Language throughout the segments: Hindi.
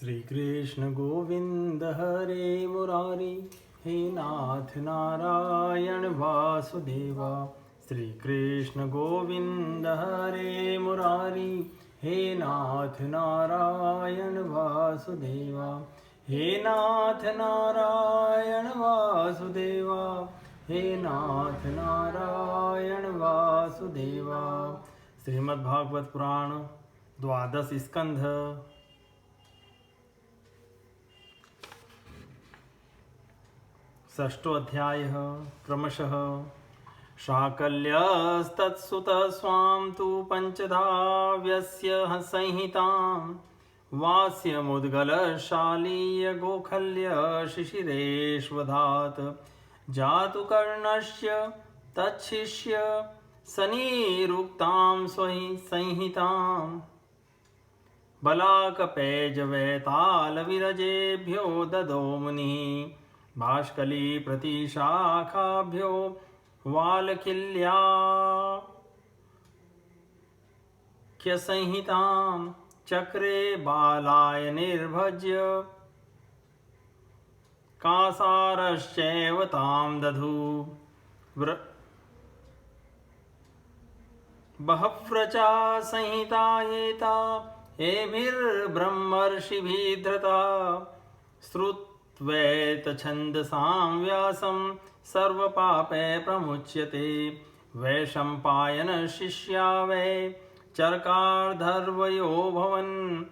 श्री कृष्ण गोविंद हरे मुरारी, हे नाथ नारायण वासुदेवा। श्री कृष्ण गोविंद हरे मुरारी, हे नाथ नारायण वासुदेवा। हे नाथ नारायण वासुदेवा, हे नाथ नारायण वासुदेवा। श्रीमद्भागवत पुराण द्वादश स्कंध षष्ठो अध्याय। क्रमशः शाकल्यस्तत्सुतः स्वां तु पंचधाव्यस्य संहितां वास्यमुद्गलशालीय गोखल्य शिशिरेष्वधात्। जातु कर्णस्य तच्छिष्य सनिरुक्तां स्वहि संहितां बलाकपेजवैतालविरजेभ्यो ददो मुनिः। भाष्कली प्रतिशाखाभ्यो वालकिल्याख्यसंहितां चक्रे बालाय निर्भज्य कासारश्चैव तां दधु। बहव्रचा संहिता एता एभिर्ब्रह्मर्षिभिः धृता। श्रुत्वैत छन्दसां व्यासं सर्वपापै प्रमुच्यते। वैशम्पायन शिष्या वै चरकार्धर्वयो भवन्।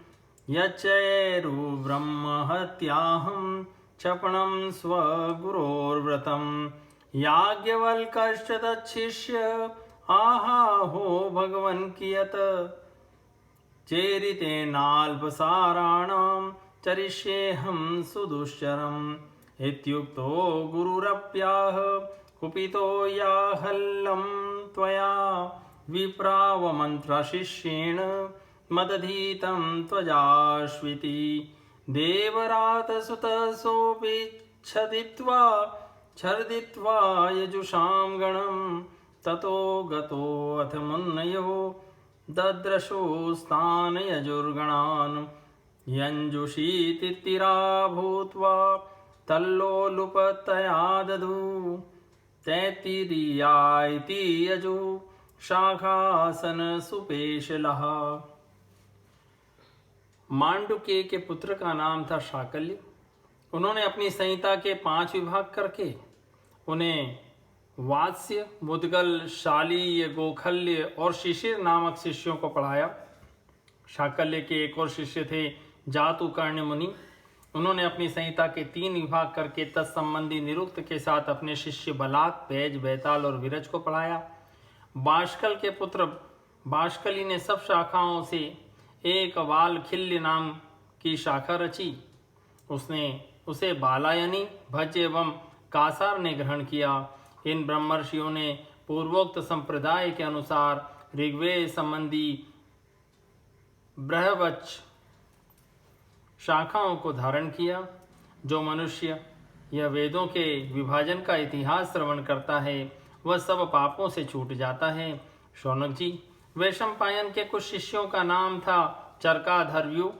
यच्चैरुब्रह्महत्याहं क्षपणं स्वगुरोर्व्रतं। याज्ञवल्क्यश्च तच्छिष्य आहाहो भगवन् कियत्। चेरितेनाल्पसाराणां चरिष्येऽहं सुदुश्चरम्। इत्युक्तो गुरुरप्याह कुपितो याहल्लं त्वया। विप्रावमन्त्रशिष्येण मदधीतं त्वजाश्विति। देवरातसुतसोऽपि छर्दित्वा यजुषां गणं। ततो गतोऽथ मुन्नयो दद्रशोस्तान् यजुर्गणान्। यञ्जुषीतितिरा भूत्वा तल्लोलुपतया दधु। तैत्तिरीया इति यजु शाखासन सुपेशलः। मांडुक्य के पुत्र का नाम था शाकल्य। उन्होंने अपनी संहिता के 5 विभाग करके उन्हें वात्स्य, मुद्गल, शालीय, गोखल्य और शिशिर नामक शिष्यों को पढ़ाया। शाकल्य के एक और शिष्य थे जातुकर्ण मुनि। उन्होंने अपनी संहिता के 3 विभाग करके तत्संबंधी निरुक्त के साथ अपने शिष्य बलाक, पेज, बैताल और विरज को पढ़ाया। बाष्कल के पुत्र बाष्कली ने सब शाखाओं से एक वालखिल्य नाम की शाखा रची। उसे बालायनी, भज एवं कासार ने ग्रहण किया। इन ब्रह्मर्षियों ने पूर्वोक्त संप्रदाय के अनुसार ऋग्वेद संबंधी बृहवच शाखाओं को धारण किया। जो मनुष्य यह वेदों के विभाजन का इतिहास श्रवण करता है वह सब पापों से छूट जाता है। शौनक जी, वैशंपायन के कुछ शिष्यों का नाम था चरकाधर्व्यु।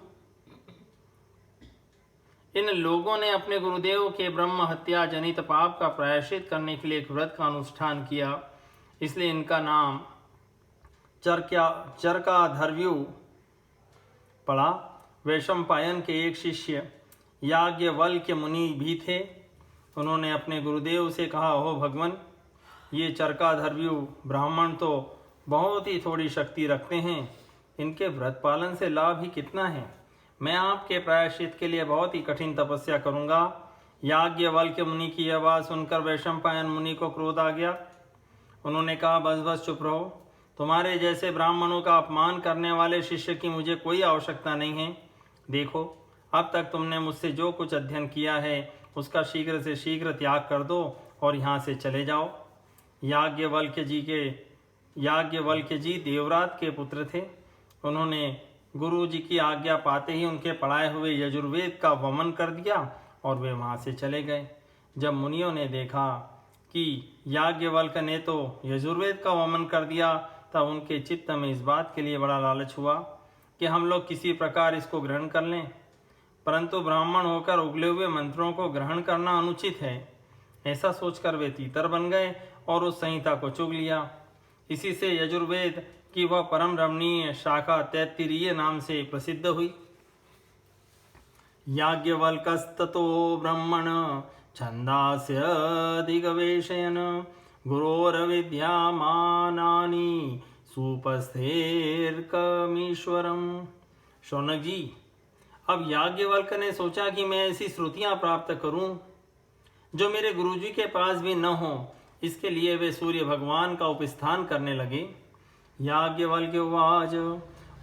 इन लोगों ने अपने गुरुदेव के ब्रह्म हत्या जनित पाप का प्रायश्चित करने के लिए एक व्रत का अनुष्ठान किया, इसलिए इनका नाम चरकाधर्व्यु पड़ा। वैशंपायन के एक शिष्य याज्ञवल्क्य मुनि भी थे। उन्होंने अपने गुरुदेव से कहा, हो भगवान, ये चरकाधर्व्यु ब्राह्मण तो बहुत ही थोड़ी शक्ति रखते हैं, इनके व्रत पालन से लाभ ही कितना है। मैं आपके प्रायश्चित के लिए बहुत ही कठिन तपस्या करूंगा। याज्ञवल्क्य मुनि की यह बात सुनकर वैशंपायन मुनि को क्रोध आ गया। उन्होंने कहा, बस बस चुप रहो। तुम्हारे जैसे ब्राह्मणों का अपमान करने वाले शिष्य की मुझे कोई आवश्यकता नहीं है। देखो, अब तक तुमने मुझसे जो कुछ अध्ययन किया है उसका शीघ्र से शीघ्र त्याग कर दो और यहाँ से चले जाओ। याज्ञवल्क्य जी देवरात के पुत्र थे। उन्होंने गुरु जी की आज्ञा पाते ही उनके पढ़ाए हुए यजुर्वेद का वमन कर दिया और वे वहाँ से चले गए। जब मुनियों ने देखा कि याज्ञवल्क्य ने तो यजुर्वेद का वमन कर दिया, तब उनके चित्त में इस बात के लिए बड़ा लालच हुआ कि हम लोग किसी प्रकार इसको ग्रहण कर लें। परंतु ब्राह्मण होकर उगले हुए मंत्रों को ग्रहण करना अनुचित है। ऐसा सोचकर वे तीतर बन गए और उस संहिता को चुग लिया। इसी से यजुर्वेद की वह परम रमणीय शाखा तैत्तिरीय नाम से प्रसिद्ध हुई। याज्ञवल्क्यस्ततो ब्रह्मण छंदास्य दिगवेशयन् गुरोरविद्यामानानि सुपस्थेर्कमीश्वरम्। शौनक जी, अब याज्ञवल्क्य ने सोचा कि मैं ऐसी श्रुतियां प्राप्त करूं जो मेरे गुरुजी के पास भी न हो। इसके लिए वे सूर्य भगवान का उपस्थान करने लगे। याज्ञवल्क्य उवाच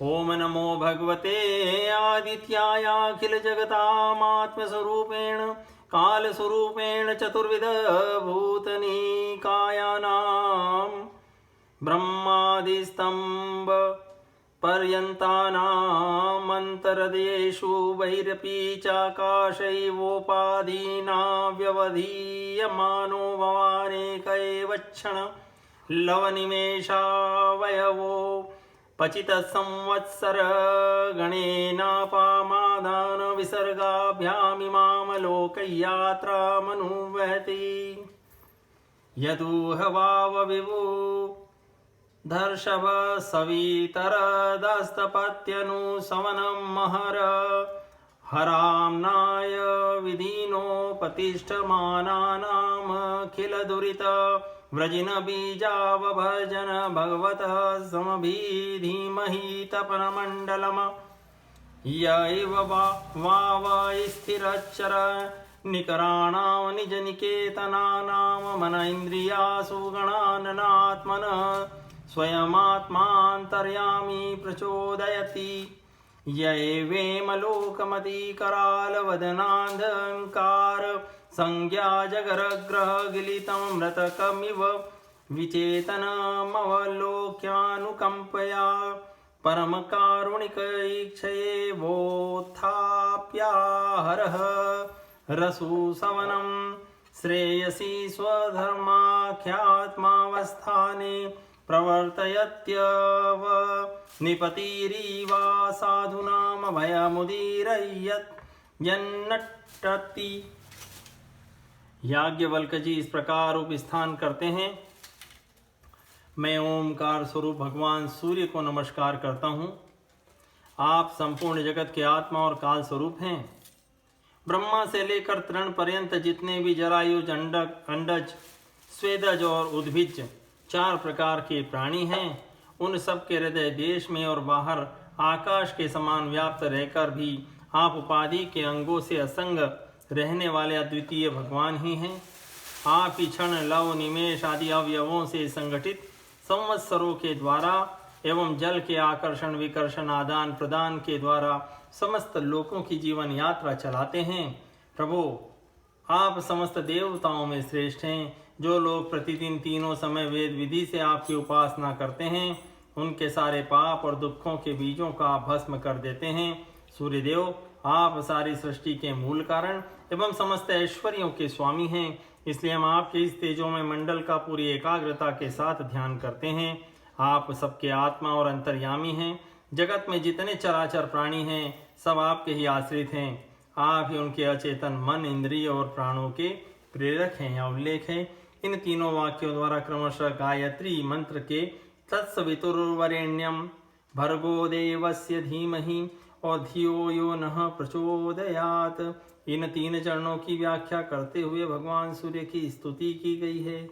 ओम नमो भगवते आदित्याय अखिल जगतामात्मस्वरूपेण कालस्वरूपेण चतुर्विध भूतनिकायानां ब्रह्मादिस्तंभ पर्यन्तानामन्तर्देशु बहिरपि चाकाशैवोपाधीना व्यवधीयमानो भवानेक एवच्छण लवनिमेषावयवो पचितसंवत्सर गणेनापामादान विसर्गाभ्यामिमामलोकयात्रामनुवहति यदूह वाव विभु दर्शव सवितरदस्तपत्यनुसवनं महर हराम्नाय विधीनोपतिष्ठमानानामखिलदुरित व्रजिन बीजावभजन भगवतः समभिधीमहि तपनमण्डलम् यैव वाव स्थिरच्चर निकराणां निजनिकेतनानां मन इन्द्रियासु गणाननात्मनः स्वयमात्मान्तर्यामी प्रचोदयति यैवेमलोकमतिकरालवदनान्धकार संज्ञा जगरग्रहगिलितं मृतकमिव विचेतनमवलोक्यानुकम्पया परमकारुणिकैक्षयेवोत्थाप्याहरः रसुसवनं श्रेयसी स्वधर्माख्यात्मावस्थाने प्रवर्तयत्यव निपतिरीवा साधूनां भयमुदीरयन्नट्टति। याज्ञवल्क्य जी इस प्रकार उपस्थान करते हैं। मैं ओमकार स्वरूप भगवान सूर्य को नमस्कार करता हूँ। आप संपूर्ण जगत के आत्मा और काल स्वरूप हैं। ब्रह्मा से लेकर तृण पर्यंत जितने भी जरायुज, अंडक, अंडज, स्वेदज और उद्भिज 4 प्रकार के प्राणी हैं, उन सब के हृदय देश में और बाहर आकाश के समान व्याप्त रहकर भी आप उपाधि के अंगों से असंग रहने वाले अद्वितीय भगवान ही हैं। आप ही क्षण, लव, निमेष आदि अवयवों से संगठित संवत्सरों के द्वारा एवं जल के आकर्षण, विकर्षण, आदान प्रदान के द्वारा समस्त लोकों की जीवन यात्रा चलाते हैं। प्रभु, आप समस्त देवताओं में श्रेष्ठ हैं। जो लोग प्रतिदिन तीनों समय वेद विधि से आपकी उपासना करते हैं, उनके सारे पाप और दुखों के बीजों का आप भस्म कर देते हैं। सूर्यदेव, आप सारी सृष्टि के मूल कारण एवं समस्त ऐश्वर्यों के स्वामी हैं। इसलिए हम आपके इस तेजोमय मंडल का पूरी एकाग्रता के साथ ध्यान करते हैं। आप सबके आत्मा और अंतर्यामी हैं। जगत में जितने चराचर प्राणी हैं, सब आपके ही आश्रित हैं। आप ही उनके अचेतन मन, इंद्रिय और प्राणों के प्रेरक हैं या उल्लेख है। इन तीनों वाक्यों द्वारा क्रमशः गायत्री मंत्र के तत्सवितुर्वरेण्यम भर्गो देवस्य धीमहि और धियो यो नः प्रचोदयात्, इन 3 चरणों की व्याख्या करते हुए भगवान सूर्य की स्तुति की गई है।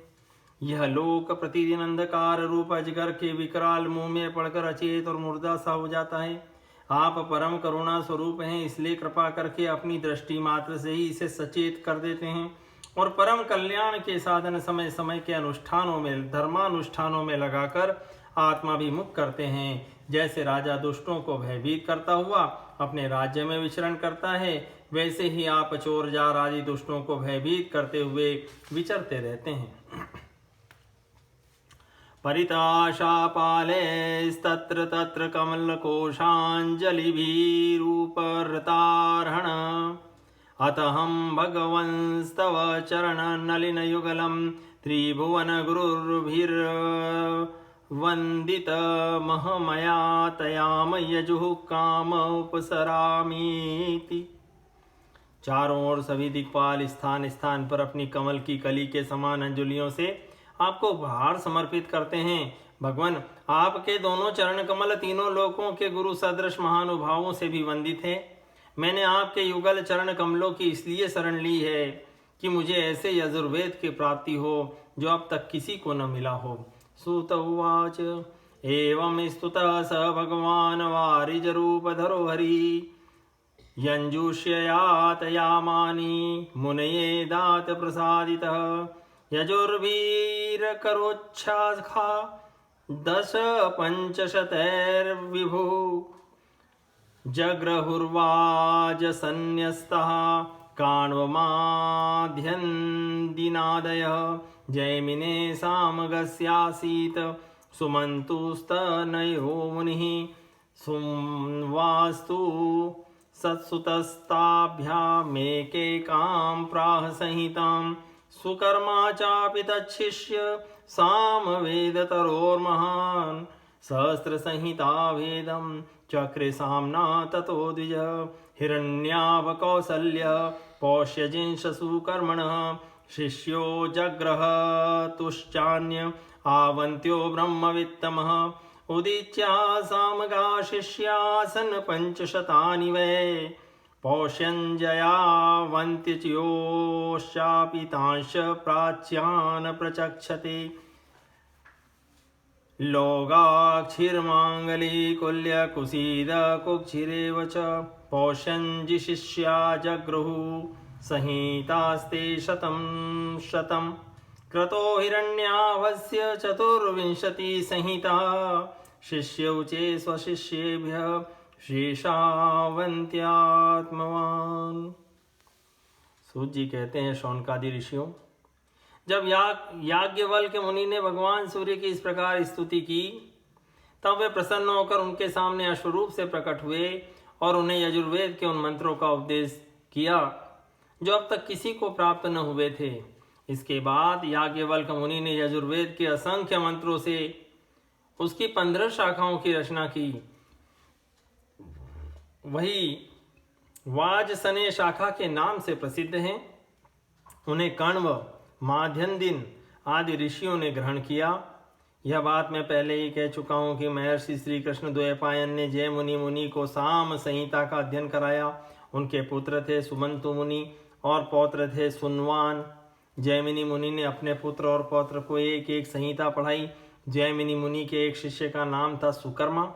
यह लोक प्रतिदिन अंधकार रूप अजगर के विकराल मुंह में पड़कर अचेत और मुर्दा सा हो जाता है। आप परम करुणा स्वरूप हैं, इसलिए कृपा करके अपनी दृष्टि मात्र से ही इसे सचेत कर देते हैं और परम कल्याण के साधन समय समय के अनुष्ठानों में, धर्मानुष्ठानों में लगाकर आत्माभिमुख करते हैं। जैसे राजा दुष्टों को भयभीत करता हुआ अपने राज्य में विचरण करता है, वैसे ही आप चोर जार आदि दुष्टों को भयभीत करते हुए विचरते रहते हैं। परिताशापालेस्तत्र तत्र कमलकोशाञ्जलिभिरूपरतार्हण अतहं भगवंस्तव चरणनलिनयुगलं त्रिभुवनगुरुर्भिर्वन्दितमहमया तयाम यजुः काम उपसरामीति। चारों ओर सभी दिक्पाल स्थान स्थान पर अपनी कमल की कली के समान अंजलियों से आपको उपहार समर्पित करते हैं। भगवान, आपके दोनों चरण कमल तीनों लोकों के गुरु सदृश महानुभावों से भी वंदित है। मैंने आपके युगल चरण कमलों की इसलिए शरण ली है कि मुझे ऐसे यजुर्वेद की प्राप्ति हो जो अब तक किसी को न मिला हो। सूत उवाच एवं स्तुतः स भगवान् वारिजरूपधरो हरि यञ्जुष्ययात यामानि मुनये दात प्रसादितः यजुर्वीरकरोच्छाखा 10 पंचशतैर्विभु जग्रहुर्वाजसन्न्यस्तः काण्वमाध्यन्दिनादयः जैमिने सामगस्यासीत् सुमन्तुस्तनयो मुनिः सुवास्तु सत्सुतस्ताभ्यामेकेकां प्राह संहितां सुकर्मा चापि तच्छिष्य सामवेदतरोर्महान् सहस्रसंहिता वेदं चक्रे साम्ना ततो द्विज हिरण्याभकौसल्य पौष्यजिंशसुकर्मणः शिष्यो जग्रह तुश्चान्य आवन्त्यो ब्रह्मवित्तमः उदीच्या सामगा शिष्यासन् 500 वै पौष्यञ्जयावन्त्यच्योश्चापि तांश प्राच्यान् प्रचक्षते लोगाक्षिर्माङ्गलीकुल्यकुसीदकुक्षिरेव च पौष्यञ्जिशिष्या जग्रुः संहितास्ते 100 क्रतो हिरण्याभस्य 24 संहिता शिष्यौचे स्वशिष्येभ्यः शेषावन्त्यात्मवान्। सूत जी कहते हैं, शौनकादि ऋषियों, जब याज्ञवल्क्य मुनि ने भगवान सूर्य की इस प्रकार स्तुति की, तब वे प्रसन्न होकर उनके सामने अश्वरूप से प्रकट हुए और उन्हें यजुर्वेद के उन मंत्रों का उपदेश किया जो अब तक किसी को प्राप्त न हुए थे। इसके बाद याज्ञवल्क्य मुनि ने यजुर्वेद के असंख्य मंत्रों से उसकी 15 शाखाओं की रचना की। वही वाजसने शाखा के नाम से प्रसिद्ध हैं। उन्हें कण्व, माध्यन्दिन आदि ऋषियों ने ग्रहण किया। यह बात मैं पहले ही कह चुका हूँ कि महर्षि श्री कृष्ण द्वैपायन ने जय मुनि को साम संहिता का अध्ययन कराया। उनके पुत्र थे सुमंतु मुनि और पौत्र थे सुनवान। जैमिनी मुनि ने अपने पुत्र और पौत्र को एक एक संहिता पढ़ाई। जैमिनी मुनि के एक शिष्य का नाम था सुकर्मा।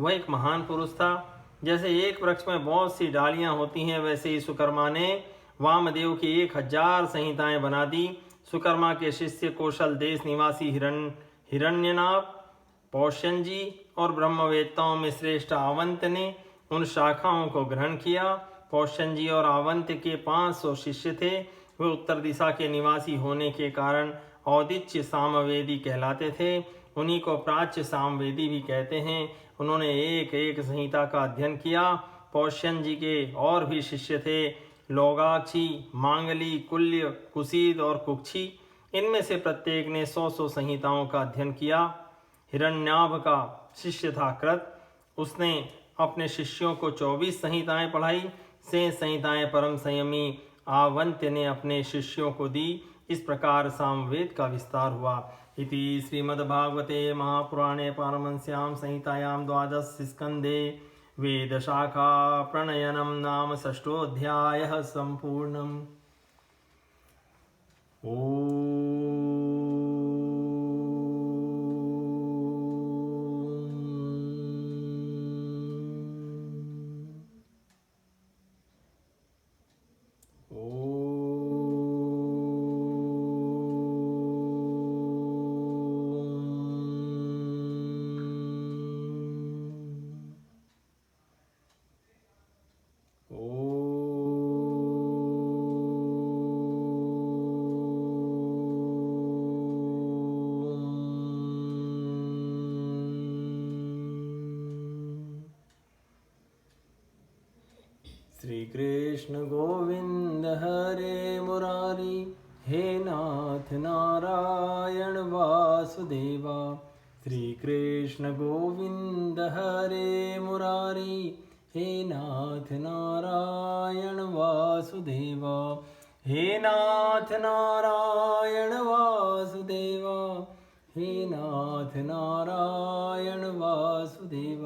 वह एक महान पुरुष था। जैसे एक वृक्ष में बहुत सी डालियां होती हैं, वैसे ही सुकर्मा ने वामदेव की 1000 संहिताएं बना दी। सुकर्मा के शिष्य कौशल देश निवासी हिरण्यनाभ, पौष्यंजी और ब्रह्मवेत्ताओं में श्रेष्ठ आवंत ने उन शाखाओं को ग्रहण किया। पौष्यंजी और आवंत के 500 शिष्य थे। वे उत्तर दिशा के निवासी होने के कारण औदिच्य सामवेदी कहलाते थे। उन्हीं को प्राच्य सामवेदी भी कहते हैं। उन्होंने एक एक संहिता का अध्ययन किया। पौष्यंजी के और भी शिष्य थे, लोगाक्षी, मांगली, कुल्य, कुसीद और कुक्षी। इनमें से प्रत्येक ने 100 संहिताओं का अध्ययन किया। हिरण्याभ का शिष्य था कृत। उसने अपने शिष्यों को 24 संहिताएं पढ़ाई। 6 संहिताएं परम संयमी आवंत्य ने अपने शिष्यों को दी। इस प्रकार सामवेद का विस्तार हुआ। इति श्रीमद्भागवते महापुराणे पारमहंस्यां संहितायां 12 स्कंदे वेदशाखा प्रणयनम नाम 6ष्ठोऽध्यायः सम्पूर्णम्। श्री कृष्ण गोविंद हरे मुरारी, हे नाथ नारायण वासुदेवा। श्री कृष्ण गोविंद हरे मुरारी, हे नाथ नारायण वासुदेवा। वासुदेव। हे नाथ नारायण वासुदेव, हे नाथ नारायण वासुदेव।